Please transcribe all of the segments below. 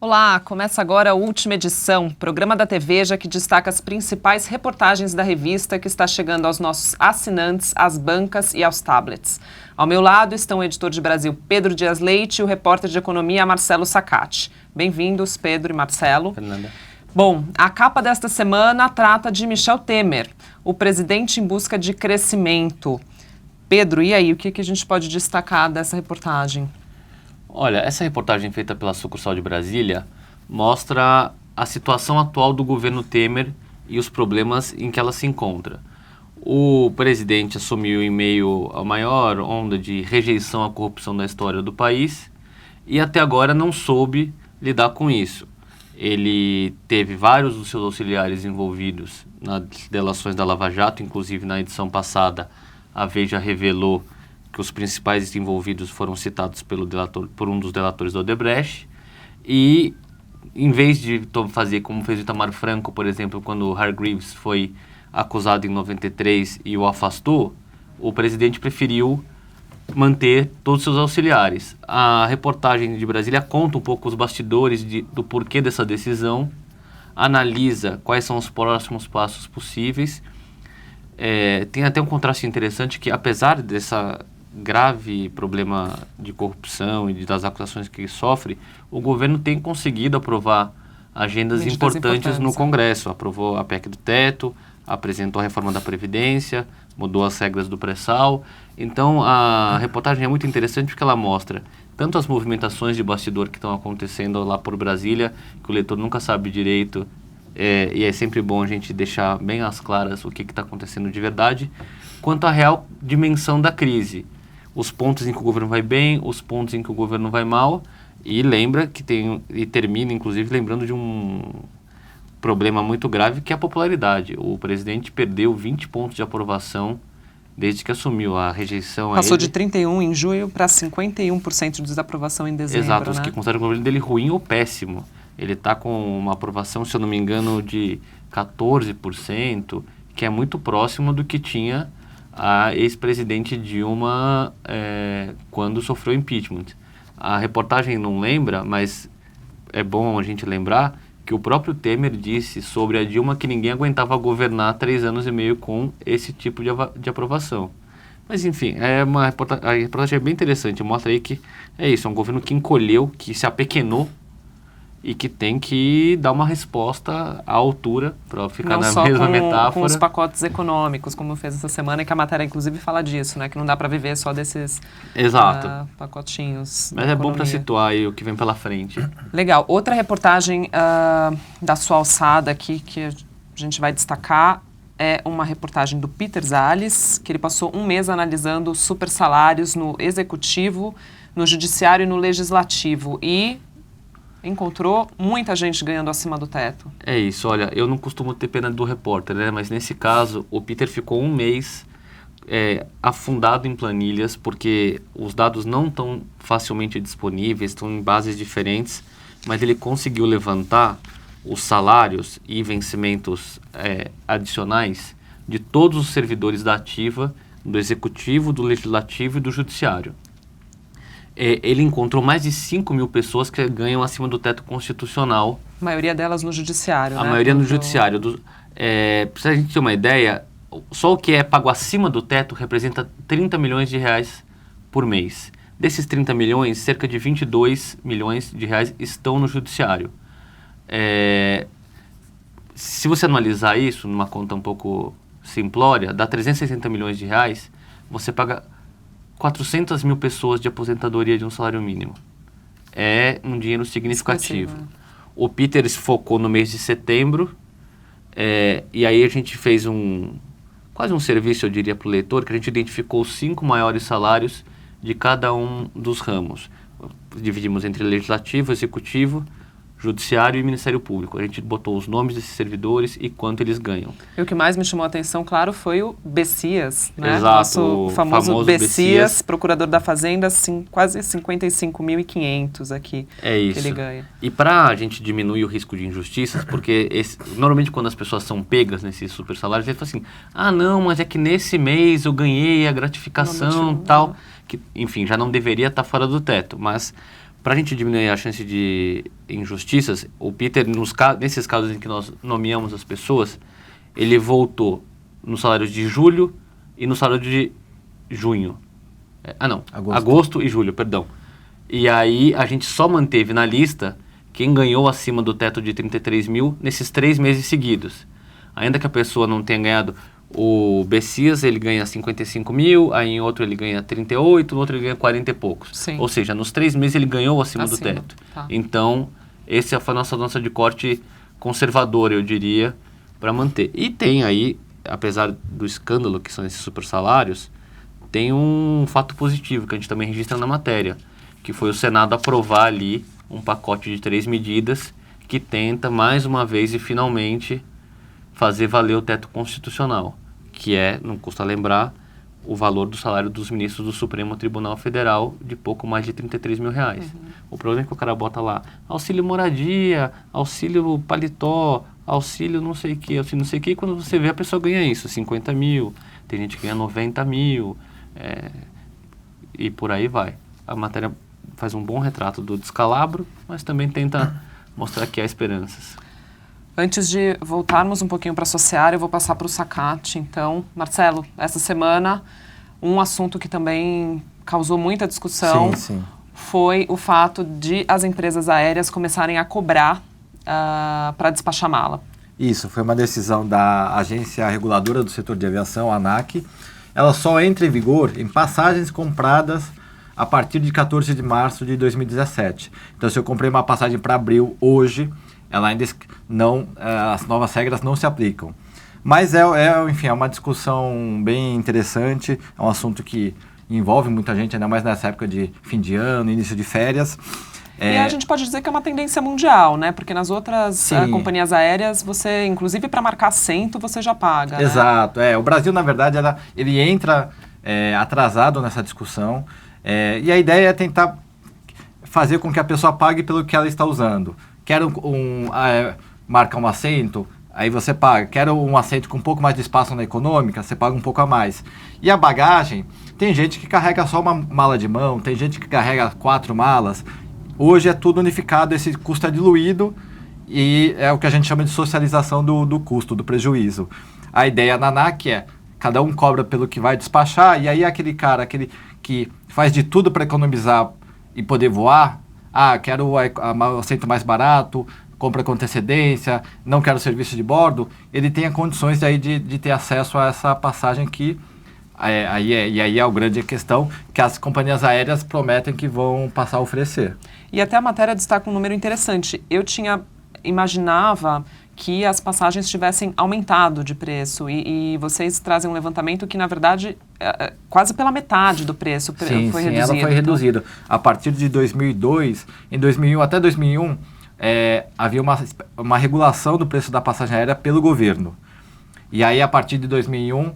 Olá, começa agora a última edição, programa da TVEJA que destaca as principais reportagens da revista que está chegando aos nossos assinantes, às bancas e aos tablets. Ao meu lado estão o editor de Brasil Pedro Dias Leite e o repórter de economia Marcelo Sacati. Bem-vindos, Pedro e Marcelo. Fernanda. Bom, a capa desta semana trata de Michel Temer, o presidente em busca de crescimento. Pedro, e aí, o que a gente pode destacar dessa reportagem? Olha, essa reportagem feita pela sucursal de Brasília mostra a situação atual do governo Temer e os problemas em que ela se encontra. O presidente assumiu em meio à maior onda de rejeição à corrupção da história do país e até agora não soube lidar com isso. Ele teve vários dos seus auxiliares envolvidos nas delações da Lava Jato, inclusive na edição passada a Veja revelou que os principais envolvidos foram citados por um dos delatores do Odebrecht, e em vez de fazer como fez o Itamar Franco, por exemplo, quando o Hargreaves foi acusado em 93 e o afastou, o presidente preferiu manter todos os seus auxiliares. A reportagem de Brasília conta um pouco os bastidores do porquê dessa decisão, analisa quais são os próximos passos possíveis. Tem até um contraste interessante que, apesar dessa grave problema de corrupção e das acusações que ele sofre, o governo tem conseguido aprovar agendas importantes no Congresso. Aprovou a PEC do teto, apresentou a reforma da Previdência, mudou as regras do pré-sal. Então, a reportagem é muito interessante porque ela mostra tanto as movimentações de bastidor que estão acontecendo lá por Brasília, que o leitor nunca sabe direito, e é sempre bom a gente deixar bem às claras o que está acontecendo de verdade, quanto à real dimensão da crise. Os pontos em que o governo vai bem, os pontos em que o governo vai mal, e lembra que termina, inclusive, lembrando de um problema muito grave, que é a popularidade. O presidente perdeu 20 pontos de aprovação desde que assumiu. A rejeição Passou de 31 em julho para 51% de desaprovação em dezembro. Exato, né? Os que consideram o governo dele ruim ou péssimo. Ele está com uma aprovação, se eu não me engano, de 14%, que é muito próximo do que tinha a ex-presidente Dilma quando sofreu impeachment. A reportagem não lembra, mas é bom a gente lembrar que o próprio Temer disse sobre a Dilma que ninguém aguentava governar 3 anos e meio com esse tipo de aprovação. Mas enfim, a reportagem é bem interessante, mostra aí que é isso, é um governo que encolheu, que se apequenou e que tem que dar uma resposta à altura, para ficar não na só mesma com, metáfora. com os pacotes econômicos, como fez essa semana, que a matéria inclusive fala disso, né? Que não dá para viver só desses pacotinhos. Mas é bom para situar aí o que vem pela frente. Legal. Outra reportagem da sua alçada aqui que a gente vai destacar é uma reportagem do Peter Zales, que ele passou um mês analisando os super salários no Executivo, no Judiciário e no Legislativo. E encontrou muita gente ganhando acima do teto. É isso, olha, eu não costumo ter pena do repórter, né? Mas nesse caso, o Peter ficou um mês afundado em planilhas, porque os dados não estão facilmente disponíveis, estão em bases diferentes, mas ele conseguiu levantar os salários e vencimentos adicionais de todos os servidores da ativa, do Executivo, do Legislativo e do Judiciário. Ele encontrou mais de 5 mil pessoas que ganham acima do teto constitucional. A maioria delas no Judiciário, né? A maioria no Judiciário. Pra gente ter uma ideia, só o que é pago acima do teto representa 30 milhões de reais por mês. Desses 30 milhões, cerca de 22 milhões de reais estão no Judiciário. Se você analisar isso numa conta um pouco simplória, dá 360 milhões de reais, você paga 400 mil pessoas de aposentadoria de um salário mínimo. É um dinheiro significativo. O Peter focou no mês de setembro, e aí a gente fez quase um serviço, eu diria, para o leitor, que a gente identificou os 5 maiores salários de cada um dos ramos. Dividimos entre Legislativo, Executivo, Judiciário e Ministério Público. A gente botou os nomes desses servidores e quanto eles ganham. E o que mais me chamou a atenção, claro, foi o Bessias, né? Exato, Nosso famoso Bessias, procurador da Fazenda, quase 55.500 aqui que ele ganha. E para a gente diminuir o risco de injustiças, porque normalmente quando as pessoas são pegas nesses super salários, eles falam assim, não, mas é que nesse mês eu ganhei a gratificação e tal, que, enfim, já não deveria estar fora do teto, mas para a gente diminuir a chance de injustiças, o Peter, nesses casos em que nós nomeamos as pessoas, ele voltou no salário de julho e no salário de junho. Agosto e julho, perdão. E aí a gente só manteve na lista quem ganhou acima do teto de 33 mil nesses 3 meses seguidos. Ainda que a pessoa não tenha ganhado, o Bessias ele ganha 55 mil, aí em outro ele ganha 38, no outro ele ganha 40 e poucos. Sim. Ou seja, nos 3 meses ele ganhou acima do teto. Tá. Então, essa foi a nossa de corte conservadora, eu diria, para manter. E tem aí, apesar do escândalo que são esses super salários, tem um fato positivo que a gente também registra na matéria, que foi o Senado aprovar ali um pacote de 3 medidas que tenta, mais uma vez e finalmente, fazer valer o teto constitucional, que é, não custa lembrar, o valor do salário dos ministros do Supremo Tribunal Federal de pouco mais de 33 mil reais. O problema é que o cara bota lá auxílio moradia, auxílio paletó, auxílio não sei o que, e quando você vê a pessoa ganha isso, 50 mil, tem gente que ganha 90 mil, e por aí vai. A matéria faz um bom retrato do descalabro, mas também tenta mostrar que há esperanças. Antes de voltarmos um pouquinho para a Sociária, eu vou passar para o Sacate. Então, Marcelo, essa semana, um assunto que também causou muita discussão foi o fato de as empresas aéreas começarem a cobrar para despachar mala. Isso, foi uma decisão da Agência Reguladora do Setor de Aviação, a ANAC. Ela só entra em vigor em passagens compradas a partir de 14 de março de 2017. Então, se eu comprei uma passagem para abril hoje, ela ainda não, as novas regras não se aplicam. Mas enfim, é uma discussão bem interessante, é um assunto que envolve muita gente, ainda mais nessa época de fim de ano, início de férias. E a gente pode dizer que é uma tendência mundial, né? Porque nas outras companhias aéreas, você, inclusive para marcar assento, você já paga. Exato. Né? O Brasil, na verdade, ele entra atrasado nessa discussão. E a ideia é tentar fazer com que a pessoa pague pelo que ela está usando. Quero marcar um assento, aí você paga. Quero um assento com um pouco mais de espaço na econômica, você paga um pouco a mais. E a bagagem, tem gente que carrega só uma mala de mão, tem gente que carrega 4 malas. Hoje é tudo unificado, esse custo é diluído e é o que a gente chama de socialização do custo, do prejuízo. A ideia da ANAC é, cada um cobra pelo que vai despachar, e aí aquele que faz de tudo para economizar e poder voar, quero o assento mais barato, compra com antecedência, não quero serviço de bordo, ele tenha condições aí de ter acesso a essa passagem que, aí é a grande questão, que as companhias aéreas prometem que vão passar a oferecer. E até a matéria destaca um número interessante. Eu imaginava que as passagens tivessem aumentado de preço e vocês trazem um levantamento que, na verdade, quase pela metade do preço foi reduzido. Ela foi reduzida. A partir de 2002, em 2001 até 2001, havia uma regulação do preço da passagem aérea pelo governo. E aí, a partir de 2001,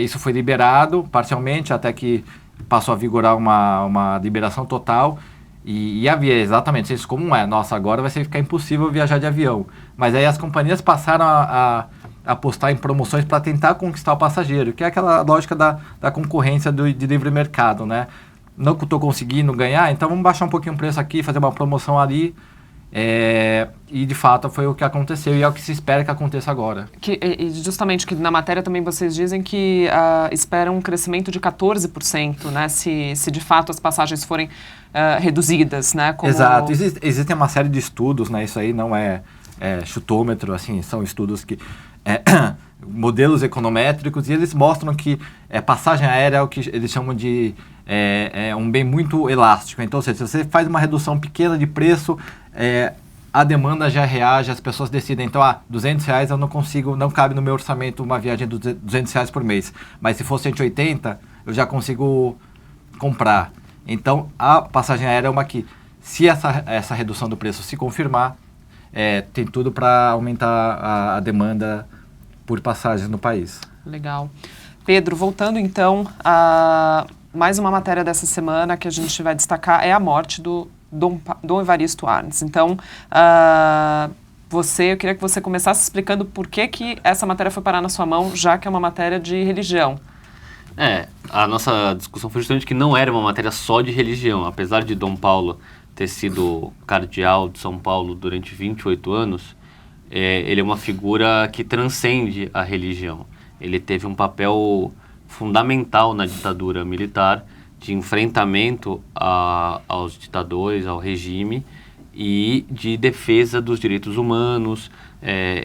isso foi liberado parcialmente, até que passou a vigorar uma liberação total. E havia exatamente isso como nossa, agora vai ficar impossível viajar de avião. Mas aí as companhias passaram a apostar em promoções para tentar conquistar o passageiro, que é aquela lógica da concorrência de livre mercado, né? Não estou conseguindo ganhar, então vamos baixar um pouquinho o preço aqui, fazer uma promoção ali. E de fato foi o que aconteceu e é o que se espera que aconteça agora. Justamente que na matéria também vocês dizem que esperam um crescimento de 14%, né, se de fato as passagens forem reduzidas, né? Exato, existem uma série de estudos, né, isso aí não é chutômetro, assim, são estudos que modelos econométricos, e eles mostram que passagem aérea é o que eles chamam de um bem muito elástico. Então, se você faz uma redução pequena de preço, a demanda já reage, as pessoas decidem, então, R$200 eu não consigo, não cabe no meu orçamento uma viagem de R$200 por mês, mas se for 180, eu já consigo comprar. Então, a passagem aérea é uma que, se essa redução do preço se confirmar, tem tudo para aumentar a demanda por passagens no país. Legal. Pedro, voltando então a mais uma matéria dessa semana que a gente vai destacar é a morte do Dom Evaristo Arnes. Então, eu queria que você começasse explicando por que essa matéria foi parar na sua mão, já que é uma matéria de religião. A nossa discussão foi justamente que não era uma matéria só de religião, apesar de Dom Paulo ter sido cardeal de São Paulo durante 28 anos, ele é uma figura que transcende a religião. Ele teve um papel fundamental na ditadura militar, de enfrentamento aos ditadores, ao regime, e de defesa dos direitos humanos.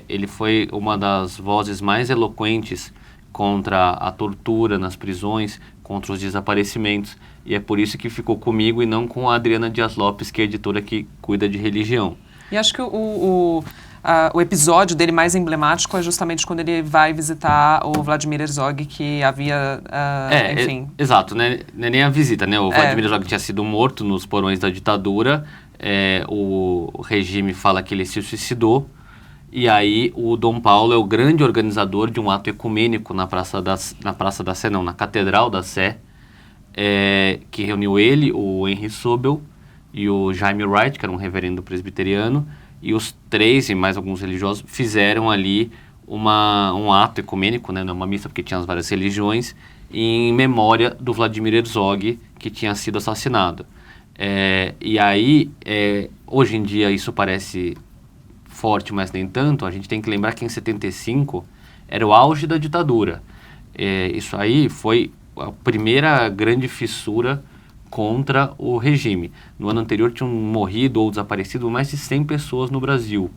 Ele foi uma das vozes mais eloquentes contra a tortura nas prisões, contra os desaparecimentos, e é por isso que ficou comigo e não com a Adriana Dias Lopes, que é a editora que cuida de religião. E acho que o episódio dele mais emblemático é justamente quando ele vai visitar o Vladimir Herzog, que havia, enfim... Exato, né? Não é nem a visita, né? O Vladimir Herzog tinha sido morto nos porões da ditadura, o regime fala que ele se suicidou, e aí o Dom Paulo é o grande organizador de um ato ecumênico na Catedral da Sé, que reuniu ele, o Henry Sobel e o Jaime Wright, que era um reverendo presbiteriano, e os três e mais alguns religiosos fizeram ali um ato ecumênico, né, uma missa, porque tinha as várias religiões, em memória do Vladimir Herzog, que tinha sido assassinado. E aí, hoje em dia isso parece forte, mas nem tanto. A gente tem que lembrar que em 75 era o auge da ditadura. Isso aí foi a primeira grande fissura contra o regime. No ano anterior tinham morrido ou desaparecido mais de 100 pessoas no Brasil.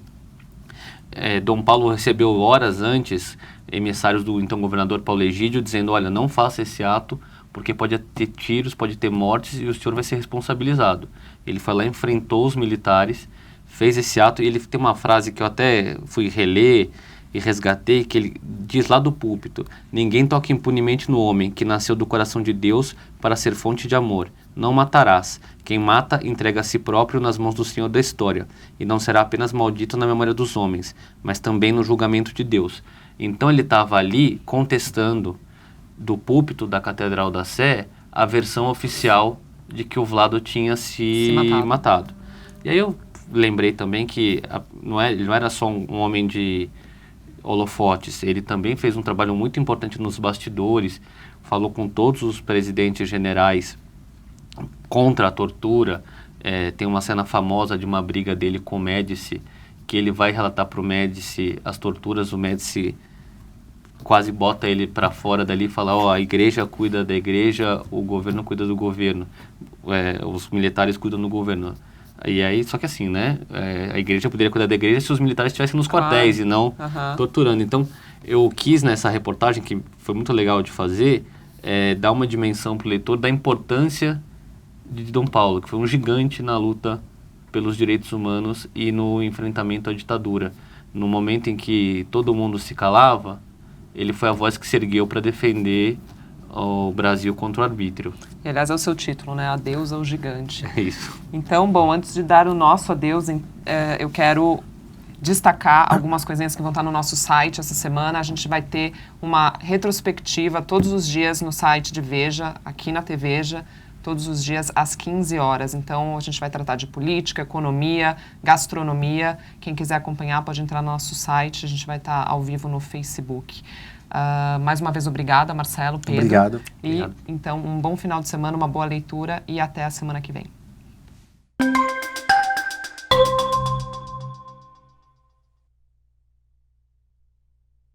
Dom Paulo recebeu horas antes emissários do então governador Paulo Egídio dizendo: olha, não faça esse ato porque pode ter tiros, pode ter mortes e o senhor vai ser responsabilizado. Ele foi lá, enfrentou os militares, fez esse ato, e ele tem uma frase que eu até fui reler e resgatei, que ele diz lá do púlpito: ninguém toca impunemente no homem que nasceu do coração de Deus para ser fonte de amor. Não matarás. Quem mata entrega a si próprio nas mãos do Senhor da história, e não será apenas maldito na memória dos homens, mas também no julgamento de Deus. Então ele estava ali contestando do púlpito da Catedral da Sé a versão oficial de que o Vlado tinha se matado. E aí eu lembrei também que ele não era só um homem de holofotes, ele também fez um trabalho muito importante nos bastidores, falou com todos os presidentes generais contra a tortura. Tem uma cena famosa de uma briga dele com o Médici, que ele vai relatar para o Médici as torturas, o Médici quase bota ele para fora dali e fala: a igreja cuida da igreja, o governo cuida do governo, os militares cuidam do governo. E aí, só que assim, né, a igreja poderia cuidar da igreja se os militares estivessem nos quartéis e não torturando. Então, eu quis nessa reportagem, que foi muito legal de fazer, dar uma dimensão para o leitor da importância de Dom Paulo, que foi um gigante na luta pelos direitos humanos e no enfrentamento à ditadura. No momento em que todo mundo se calava, ele foi a voz que se ergueu para defender o Brasil contra o arbítrio. E, aliás, é o seu título, né? Adeus ao gigante. É isso. Então, bom, antes de dar o nosso adeus, eu quero destacar algumas coisinhas que vão estar no nosso site essa semana. A gente vai ter uma retrospectiva todos os dias no site de Veja, aqui na TVeja, todos os dias às 15 horas. Então, a gente vai tratar de política, economia, gastronomia. Quem quiser acompanhar pode entrar no nosso site. A gente vai estar ao vivo no Facebook. Mais uma vez, obrigada, Marcelo, Pedro. Obrigado. Então, um bom final de semana, uma boa leitura e até a semana que vem.